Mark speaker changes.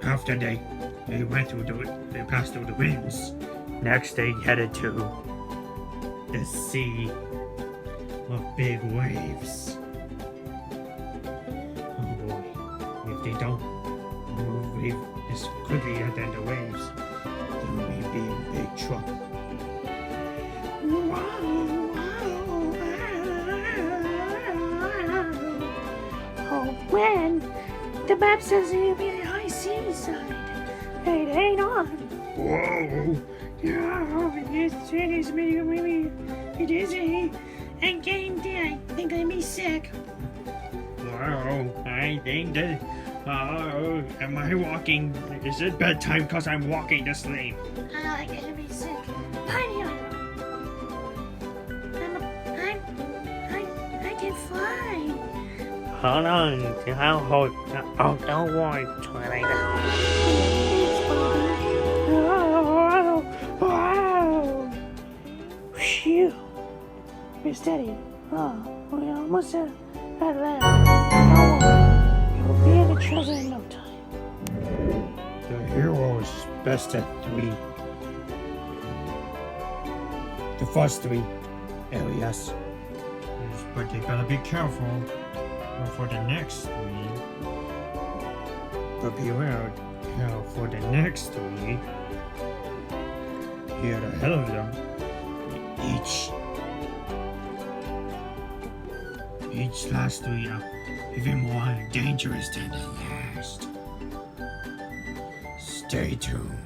Speaker 1: After they went through they passed through the winds. Next they headed to the sea of big waves. Oh boy, if they don't move as quickly than the waves, they may be in big trouble.
Speaker 2: Oh, when the map says it'll be a high seaside. It ain't on.
Speaker 1: Whoa!
Speaker 2: Yeah, it's really dizzy and getting I think I'm be sick.
Speaker 1: Wow! I think that. Am I walking? Is it bedtime? Because I'm walking to sleep.
Speaker 2: I'm gonna be sick. Honey, I can fly.
Speaker 3: Hold on, I'll hold. Oh, don't worry, Twilight.
Speaker 2: Wow! Phew! You're steady. Oh, we almost at land. You'll be in the treasure in no time.
Speaker 1: The hero's best at 3. The first 3 areas. But they gotta be careful for the next 3. But beware now for the next 3. Here ahead of them. Each last 3 are even more dangerous than the last. Stay tuned.